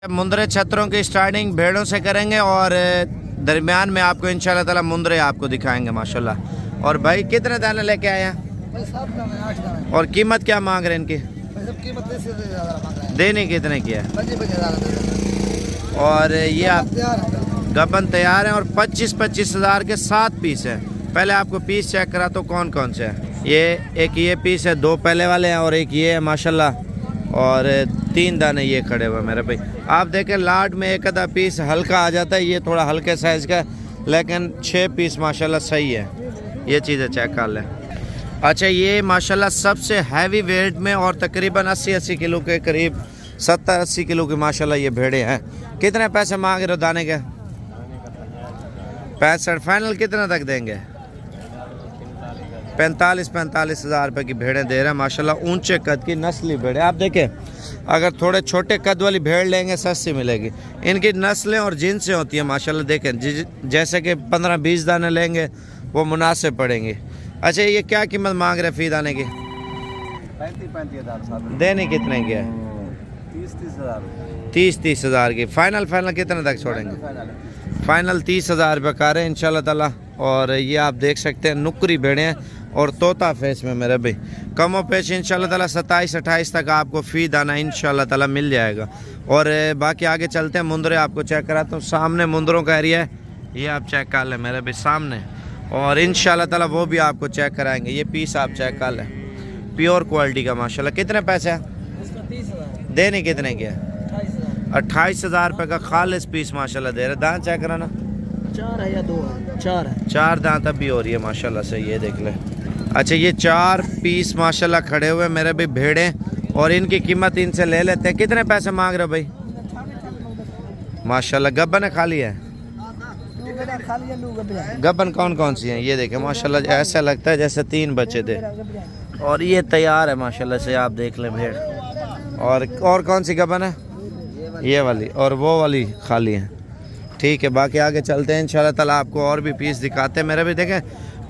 मुंदरे छतरों की स्टार्टिंग भेड़ों से करेंगे और दरमियान में आपको इंशाल्लाह ताला मुंदरे आपको दिखाएंगे माशाल्लाह। और भाई कितने दाने लेके आए हैं और कीमत क्या मांग रहे हैं इनकी? देने कितने की है? और ये आप गबन तैयार हैं और 25-25 हज़ार के 7 पीस हैं। पहले आपको पीस चेक करा तो कौन कौन से हैं। ये पीस है, 2 पहले वाले हैं और एक ये है माशाल्लाह, और 3 दाने ये खड़े हुए मेरे भाई। आप देखें लाट में एक आधा पीस हल्का आ जाता है, ये थोड़ा हल्के साइज़ का, लेकिन 6 पीस माशाल्लाह सही है। ये चीज़ें चेक कर लें। अच्छा, ये माशाल्लाह सबसे हैवी वेट में और तकरीबन 80-80 किलो के करीब, 70-80 किलो की माशाल्लाह ये भेड़े हैं। कितने पैसे मांग रहे हो दाने के? 65। फाइनल कितना तक देंगे? 45 हज़ार रुपये की भेड़ें दे रहे हैं माशाल्लाह। ऊंचे कद की नस्ली भेड़ें। आप देखें, अगर थोड़े छोटे कद वाली भेड़ लेंगे सस्ती मिलेगी। इनकी नस्लें और जिनसें होती हैं माशाल्लाह। देखें जैसे कि 15-20 दाने लेंगे वो मुनासिब पड़ेंगे। अच्छा, ये क्या कीमत मांग रहे फ़ी दाने की? 35 हज़ार। देने कितने की है? 30 हज़ार की। फाइनल कितने तक छोड़ेंगे? फाइनल 30 हज़ार रुपये का रहे हैं इंशाल्लाह ताला। और ये आप देख सकते हैं नुकरी भेड़ें हैं और तोता फेस में मेरे भाई। कमो पेश इंशाल्लाह ताला 27-28 तक आपको फ़ी दाना इंशाल्लाह ताला मिल जाएगा। और बाकी आगे चलते हैं, मुंदरे आपको चेक कराता हूँ। सामने मुंदरों का एरिया है, ये आप चेक कर लें मेरे भाई सामने। और इंशाल्लाह ताला वो भी आपको चेक कराएंगे। ये पीस आप चेक कर लें, प्योर क्वालिटी का माशाल्लाह। कितने पैसे हैं? देने कितने के? 28 हज़ार रुपये का खालिस पीस माशाल्लाह दे रहे। दांत चेक कराना। 4 है या 2 है? 4 है। 4 दांत अभी हो रही है माशाल्लाह से, ये देख लें। अच्छा, ये 4 पीस माशाल्लाह खड़े हुए मेरे भाई भेड़े, और इनकी कीमत इनसे ले लेते हैं। कितने पैसे मांग रहे हो भाई? माशाल्लाह गब्बन है, खाली है? गब्बन कौन कौन सी हैं? ये देखें माशाल्लाह, ऐसा लगता है जैसे 3 बच्चे थे। और ये तैयार है माशाल्लाह से, आप देख लें भेड़। और कौन सी गब्बन है? ये वाली, और वो वाली खाली है। ठीक है, बाकी आगे चलते हैं इंशाल्लाह ताला, आपको और भी पीस दिखाते हैं मेरे भी। देखें,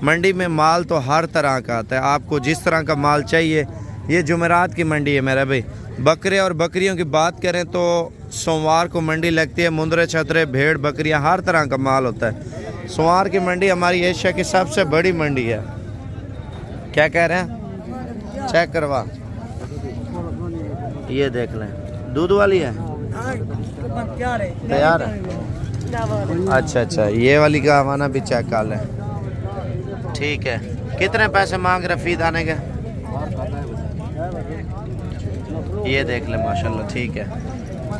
मंडी में माल तो हर तरह का आता है, आपको जिस तरह का माल चाहिए। ये जुमेरात की मंडी है मेरा भाई। बकरे और बकरियों की बात करें तो सोमवार को मंडी लगती है। मुंदरे छतरे भेड़ बकरियां हर तरह का माल होता है। सोमवार की मंडी हमारी एशिया की सबसे बड़ी मंडी है। क्या कह रहे हैं? चेक करवा, ये देख लें, दूध वाली है, तैयार है। अच्छा, ये वाली का हमारा भी चेक कर लें। ठीक है, कितने पैसे मांग रहे फ़ी दाने के? ये देख लें माशाल्लाह। ठीक है,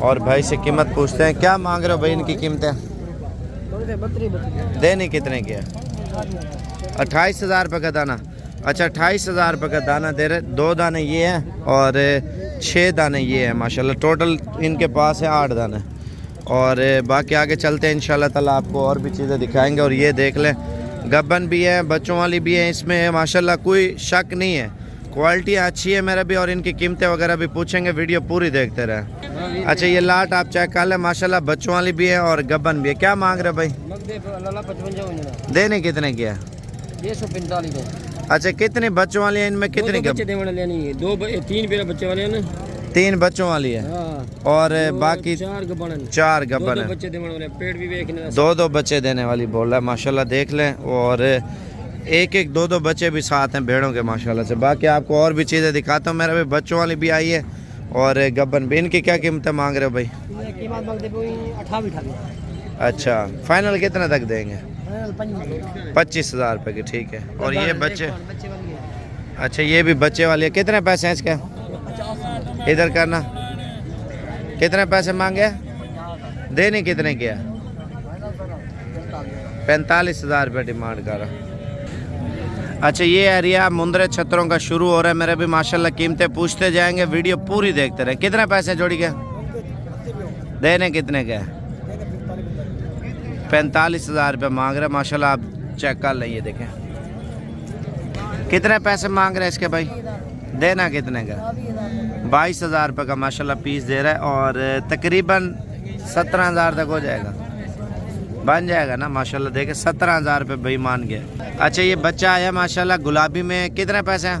और भाई से कीमत पूछते हैं, क्या मांग रहे हो भाई इनकी कीमतें? देने कितने की है? 28 हज़ार रुपये का दाना। अच्छा, 28 हज़ार रुपये का दाना दे रहे। 2 दाने ये हैं और 6 दाने ये हैं माशाल्लाह। टोटल इनके पास है 8 दाने। और बाकी आगे चलते हैं इंशाल्लाह ताला, आपको और भी चीज़ें दिखाएंगे। और ये देख लें, गब्बन भी है, बच्चों वाली भी है, इसमें माशाल्लाह कोई शक नहीं है। क्वालिटी अच्छी है मेरा भी, और इनकी कीमतें वगैरह भी पूछेंगे, वीडियो पूरी देखते रहें। अच्छा, ये लाट आप चेक कर लें माशाल्लाह, बच्चों वाली भी है और गब्बन भी है। क्या मांग रहे भाई? देने कितने की है? 145। अच्छा, कितने बच्चों वाली है? इनमें कितने बच्चे? 3 बच्चे वाले हैं, 3 बच्चों वाली है। और बाकी 4 गब्बन है। 4 गब्बन है। पेट भी देखने 2 बच्चे देने वाली बोल रहा है माशाल्लाह, देख लें। और 1-2 बच्चे भी साथ हैं भेड़ों के माशाल्लाह से। बाकी आपको और भी चीज़ें दिखाता हूँ मेरे भाई। बच्चों वाली भी आई है और गब्बन भी। इनकी क्या कीमतें मांग रहे हो भाई? 28। अच्छा, फाइनल कितना तक देंगे? 25 हज़ार रुपये की। ठीक है, और ये बच्चे? अच्छा, ये भी बच्चे वाली है। कितने पैसे हैं इसके? इधर करना। कितने पैसे मांगे? देने कितने किया? 45 हज़ार रुपये डिमांड कर रहा। अच्छा, ये एरिया मुंदरे छतरों का शुरू हो रहा है मेरे भी माशाल्लाह। कीमतें पूछते जाएंगे, वीडियो पूरी देखते रहे। कितने पैसे जोड़ी के? देने कितने के? 45 हज़ार रुपये मांग रहे माशाल्लाह। आप चेक कर लें, ये देखें कितने पैसे मांग रहे हैं इसके भाई? देना कितने का? 22 हज़ार रुपये का माशाल्लाह पीस दे रहा है। और तकरीबन 17 हज़ार तक हो जाएगा, बन जाएगा ना माशाल्लाह। देखे 17 हज़ार रुपये भाई मान गए। अच्छा, ये बच्चा आया माशाल्लाह गुलाबी में, कितने पैसे हैं?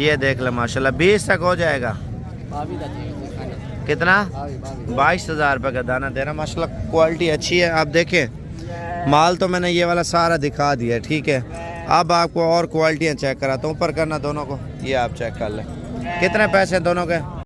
ये देख ले माशाल्लाह 20 तक हो जाएगा। कितना? 22,000 रुपये का दाना दे रहा माशाल्लाह। क्वालिटी अच्छी है। आप देखें माल तो मैंने ये वाला सारा दिखा दिया, ठीक है। अब आपको और क्वालिटियाँ चेक कराता हूँ, ऊपर करना दोनों को, ये आप चेक कर लें। कितने पैसे दोनों के?